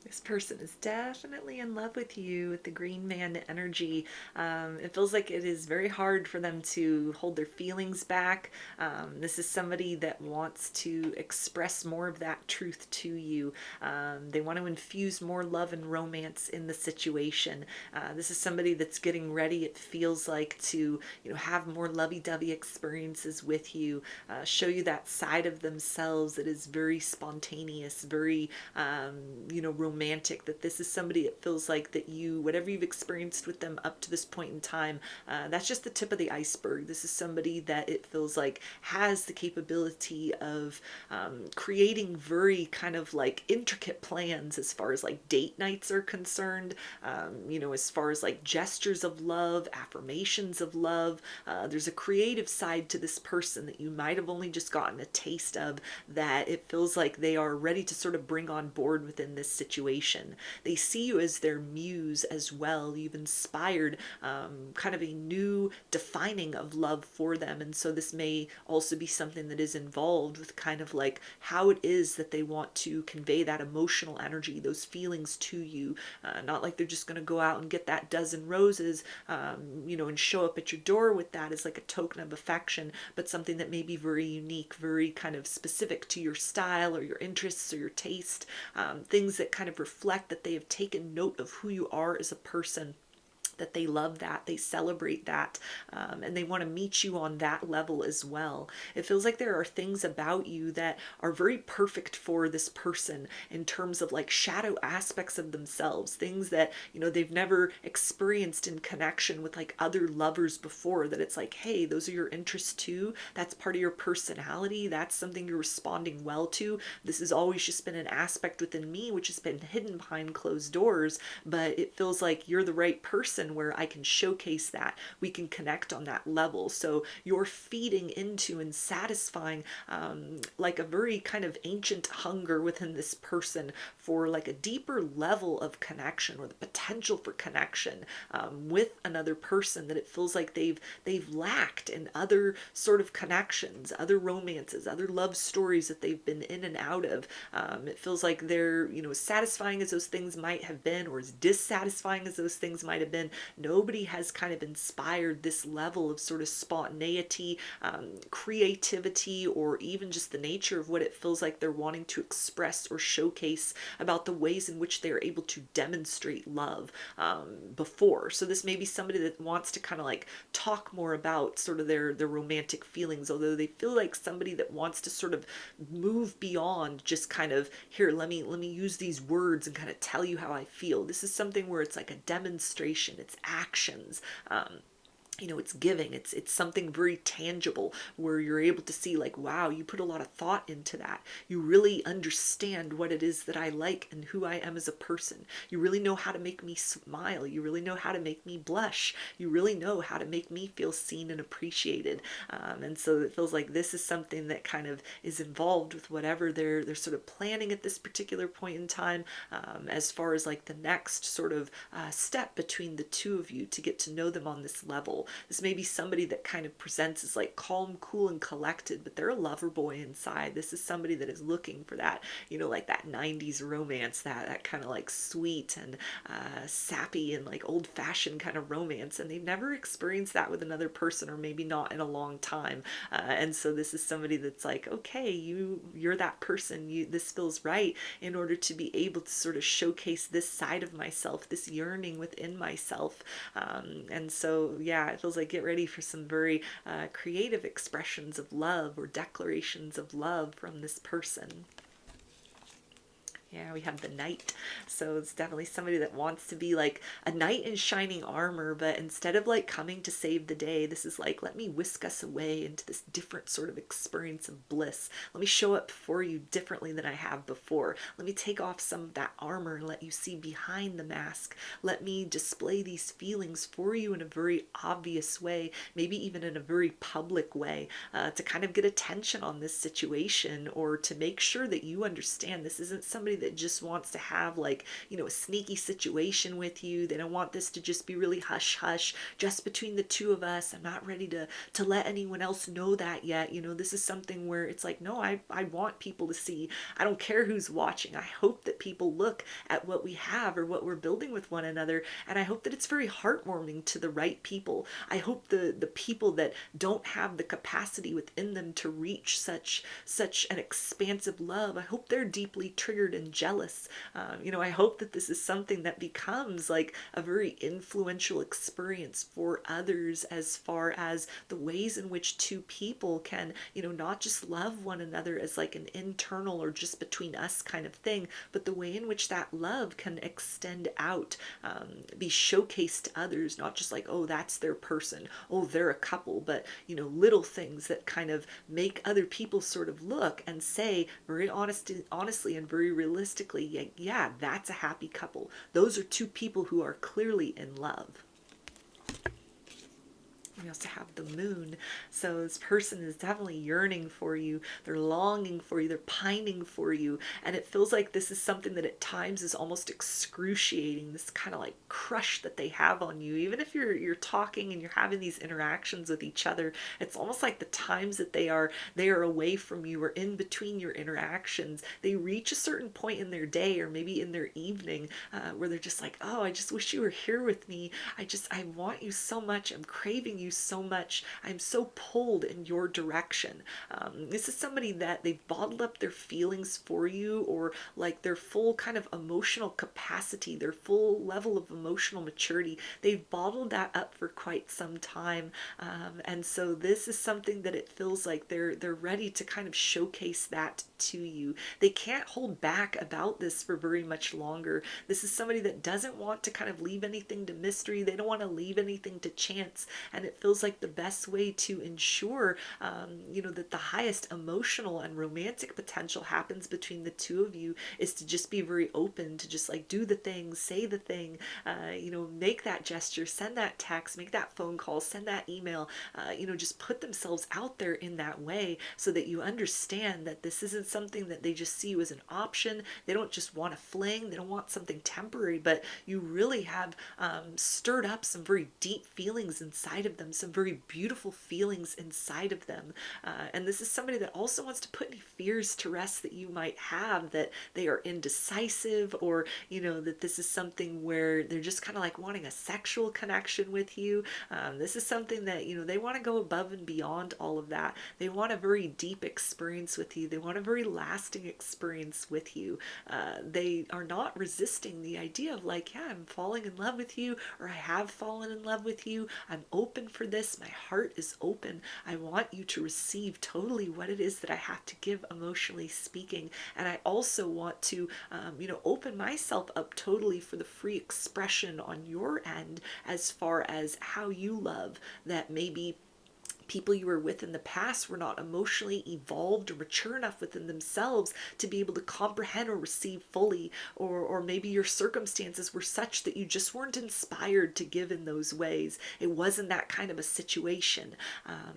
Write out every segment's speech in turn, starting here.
This person is definitely in love with you with the green man energy. It feels like it is very hard for them to hold their feelings back. This is somebody that wants to express more of that truth to you. They want to infuse more love and romance in the situation. This is somebody that's getting ready, it feels like, to have more lovey-dovey experiences with you, show you that side of themselves that is very spontaneous, very romantic. That this is somebody that feels like that you, whatever you've experienced with them up to this point in time, that's just the tip of the iceberg. This is somebody that it feels like has the capability of creating very kind of like intricate plans as far as like date nights are concerned, as far as like gestures of love, affirmations of love. There's a creative side to this person that you might have only just gotten a taste of, that it feels like they are ready to sort of bring on board within this situation. They see you as their muse as well. You've inspired kind of a new defining of love for them. And so this may also be something that is involved with kind of like how it is that they want to convey that emotional energy, those feelings to you. Not like they're just going to go out and get that dozen roses, and show up at your door with that as like a token of affection, but something that may be very unique, very kind of specific to your style or your interests or your taste, things that kind of reflect that they have taken note of who you are as a person, that they love that, they celebrate that, and they want to meet you on that level as well. It feels like there are things about you that are very perfect for this person in terms of like shadow aspects of themselves, things that, they've never experienced in connection with like other lovers before, that it's like, hey, those are your interests too. That's part of your personality. That's something you're responding well to. This has always just been an aspect within me, which has been hidden behind closed doors, but it feels like you're the right person where I can showcase that. We can connect on that level. So you're feeding into and satisfying like a very kind of ancient hunger within this person for like a deeper level of connection, or the potential for connection with another person that it feels like they've lacked in other sort of connections, other romances, other love stories that they've been in and out of. It feels like they're, as satisfying as those things might have been, or as dissatisfying as those things might have been, nobody has kind of inspired this level of sort of spontaneity, creativity, or even just the nature of what it feels like they're wanting to express or showcase about the ways in which they're able to demonstrate love before. So this may be somebody that wants to kind of like talk more about sort of their romantic feelings, although they feel like somebody that wants to sort of move beyond just kind of, here, let me use these words and kind of tell you how I feel. This is something where it's like a demonstration, it's actions. It's giving, it's something very tangible where you're able to see like, wow, you put a lot of thought into that. You really understand what it is that I like and who I am as a person. You really know how to make me smile. You really know how to make me blush. You really know how to make me feel seen and appreciated. And so it feels like this is something that kind of is involved with whatever they're sort of planning at this particular point in time, as far as like the next sort of step between the two of you to get to know them on this level. This may be somebody that kind of presents as like calm, cool, and collected, but they're a lover boy inside. This is somebody that is looking for that, like that 90s romance, that kind of like sweet and sappy and like old fashioned kind of romance. And they've never experienced that with another person, or maybe not in a long time. And so this is somebody that's like, okay, you're that person. This feels right, in order to be able to sort of showcase this side of myself, this yearning within myself. And so, yeah, it feels like get ready for some very creative expressions of love or declarations of love from this person. Yeah, we have the knight. So it's definitely somebody that wants to be like a knight in shining armor, but instead of like coming to save the day, this is like, let me whisk us away into this different sort of experience of bliss. Let me show up for you differently than I have before. Let me take off some of that armor and let you see behind the mask. Let me display these feelings for you in a very obvious way, maybe even in a very public way, to kind of get attention on this situation, or to make sure that you understand this isn't somebody that just wants to have like, you know, a sneaky situation with you. They don't want this to just be really hush hush, just between the two of us. I'm not ready to let anyone else know that yet. You know, this is something where it's like, no, I want people to see. I don't care who's watching. I hope that people look at what we have or what we're building with one another, and I hope that it's very heartwarming to the right people. I hope the people that don't have the capacity within them to reach such an expansive love, I hope they're deeply triggered and jealous. You know, I hope that this is something that becomes like a very influential experience for others, as far as the ways in which two people can, you know, not just love one another as like an internal or just between us kind of thing, but the way in which that love can extend out, be showcased to others, not just like, oh, that's their person, oh, they're a couple, but, you know, little things that kind of make other people sort of look and say very honestly and very realistically, yeah, yeah, that's a happy couple. Those are two people who are clearly in love. We also have the moon. So this person is definitely yearning for you. They're longing for you. They're pining for you. And it feels like this is something that at times is almost excruciating, this kind of like crush that they have on you. Even if you're talking and you're having these interactions with each other, it's almost like the times that they are away from you or in between your interactions, they reach a certain point in their day or maybe in their evening, where they're just like, oh, I just wish you were here with me. I want you so much. I'm craving you so much. I'm so pulled in your direction. This is somebody that they've bottled up their feelings for you, or like their full kind of emotional capacity, their full level of emotional maturity. They've bottled that up for quite some time. And so this is something that it feels like they're ready to kind of showcase that to you. They can't hold back about this for very much longer. This is somebody that doesn't want to kind of leave anything to mystery. They don't want to leave anything to chance. And it feels like the best way to ensure, you know, that the highest emotional and romantic potential happens between the two of you is to just be very open, to just like do the thing, say the thing, you know, make that gesture, send that text, make that phone call, send that email, you know, just put themselves out there in that way, so that you understand that this isn't something that they just see you as an option. They don't just want a fling, they don't want something temporary, but you really have stirred up some very deep feelings inside of them, some very beautiful feelings inside of them. And this is somebody that also wants to put any fears to rest that you might have, that they are indecisive, or, you know, that this is something where they're just kind of like wanting a sexual connection with you. This is something that, you know, they want to go above and beyond all of that. They want a very deep experience with you. They want a very lasting experience with you. They are not resisting the idea of like, yeah, I'm falling in love with you, or I have fallen in love with you. I'm open for this. My heart is open. I want you to receive totally what it is that I have to give, emotionally speaking. And I also want to, you know, open myself up totally for the free expression on your end, as far as how you love, that maybe people you were with in the past were not emotionally evolved or mature enough within themselves to be able to comprehend or receive fully, or maybe your circumstances were such that you just weren't inspired to give in those ways. It wasn't that kind of a situation,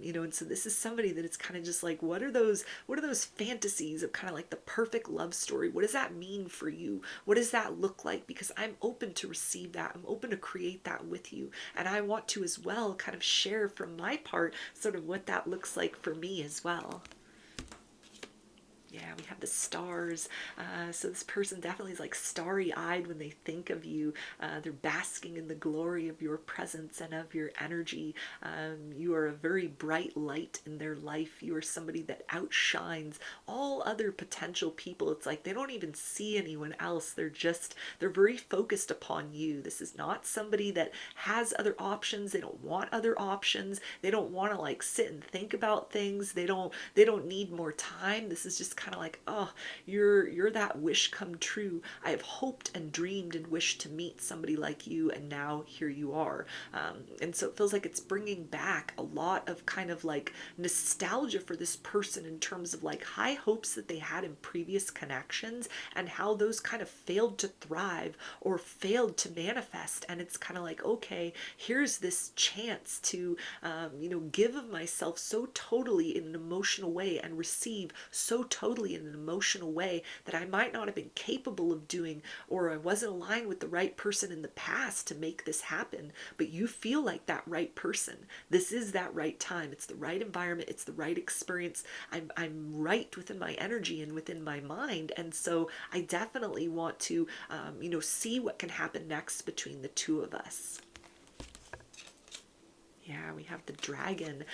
you know. And so this is somebody that it's kind of just like, what are those fantasies of kind of like the perfect love story? What does that mean for you? What does that look like? Because I'm open to receive that. I'm open to create that with you, and I want to as well kind of share from my part sort of what that looks like for me as well. Yeah, we have the stars. So this person definitely is like starry-eyed when they think of you. They're basking in the glory of your presence and of your energy. You are a very bright light in their life. You are somebody that outshines all other potential people. It's like they don't even see anyone else. They're very focused upon you. This is not somebody that has other options. They don't want other options. They don't want to like sit and think about things. They don't need more time. This is just kind of like, oh, you're that wish come true. I have hoped and dreamed and wished to meet somebody like you, and now here you are. And so it feels like it's bringing back a lot of kind of like nostalgia for this person, in terms of like high hopes that they had in previous connections, and how those kind of failed to thrive or failed to manifest. And it's kind of like, okay, here's this chance to, you know, give of myself so totally in an emotional way, and receive so totally totally in an emotional way that I might not have been capable of doing, or I wasn't aligned with the right person in the past to make this happen. But you feel like that right person. This is that right time. It's the right environment. It's the right experience. I'm right within my energy and within my mind. And so I definitely want to, see what can happen next between the two of us. Yeah, we have the dragon.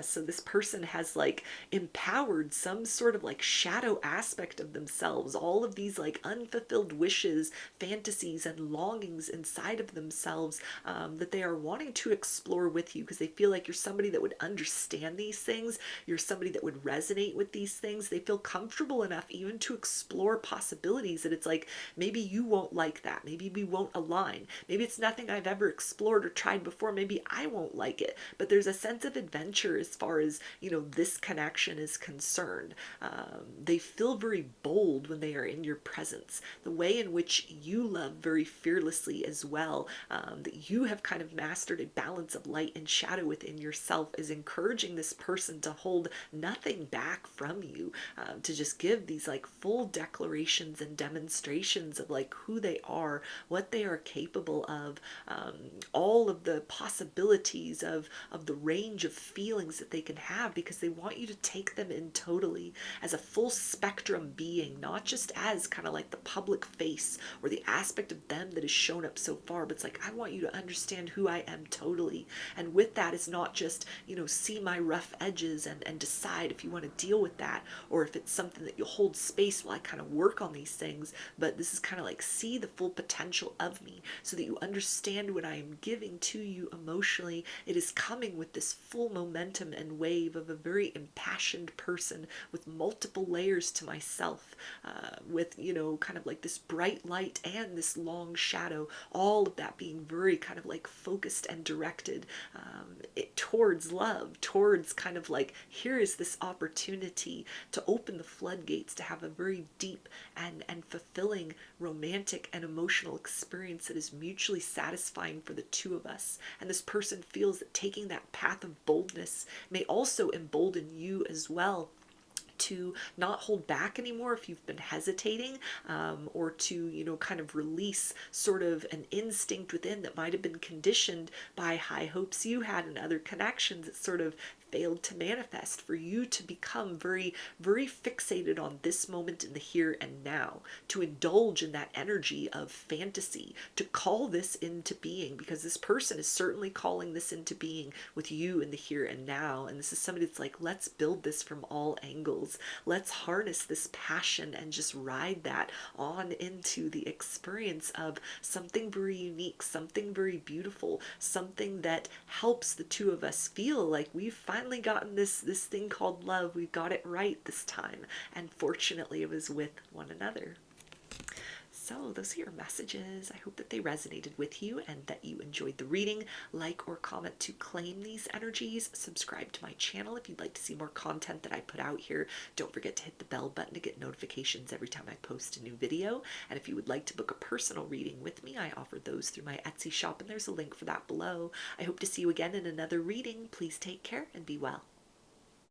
So this person has like empowered some sort of like shadow aspect of themselves, all of these like unfulfilled wishes, fantasies, and longings inside of themselves that they are wanting to explore with you, because they feel like you're somebody that would understand these things. You're somebody that would resonate with these things. They feel comfortable enough even to explore possibilities that it's like, maybe you won't like that. Maybe we won't align. Maybe it's nothing I've ever explored or tried before. Maybe I won't like it. But there's a sense of adventure as far as, this connection is concerned. They feel very bold when they are in your presence. The way in which you love very fearlessly as well, that you have kind of mastered a balance of light and shadow within yourself, is encouraging this person to hold nothing back from you, to just give these like full declarations and demonstrations of like who they are, what they are capable of, all of the possibilities of the range of feelings that they can have, because they want you to take them in totally as a full spectrum being, not just as kind of like the public face or the aspect of them that has shown up so far, but it's like, I want you to understand who I am totally. And with that is not just, see my rough edges and decide if you want to deal with that, or if it's something that you'll hold space while I kind of work on these things. But this is kind of like, see the full potential of me so that you understand what I am giving to you emotionally. It is coming with this full momentum and wave of a very impassioned person with multiple layers to myself, with, kind of like this bright light and this long shadow, all of that being very kind of like focused and directed towards love, towards kind of like, here is this opportunity to open the floodgates to have a very deep and fulfilling romantic and emotional experience that is mutually satisfying for the two of us. And this person feels that taking that path of boldness may also embolden you as well to not hold back anymore if you've been hesitating, or to, kind of release sort of an instinct within that might have been conditioned by high hopes you had and other connections that sort of failed to manifest, for you to become very, very fixated on this moment in the here and now, to indulge in that energy of fantasy, to call this into being, because this person is certainly calling this into being with you in the here and now. And this is somebody that's like, let's build this from all angles. Let's harness this passion and just ride that on into the experience of something very unique, something very beautiful, something that helps the two of us feel like we've finally gotten this thing called love. We've got it right this time. And fortunately, it was with one another. So those are your messages. I hope that they resonated with you and that you enjoyed the reading. Like or comment to claim these energies. Subscribe to my channel if you'd like to see more content that I put out here. Don't forget to hit the bell button to get notifications every time I post a new video. And if you would like to book a personal reading with me, I offer those through my Etsy shop, and there's a link for that below. I hope to see you again in another reading. Please take care and be well.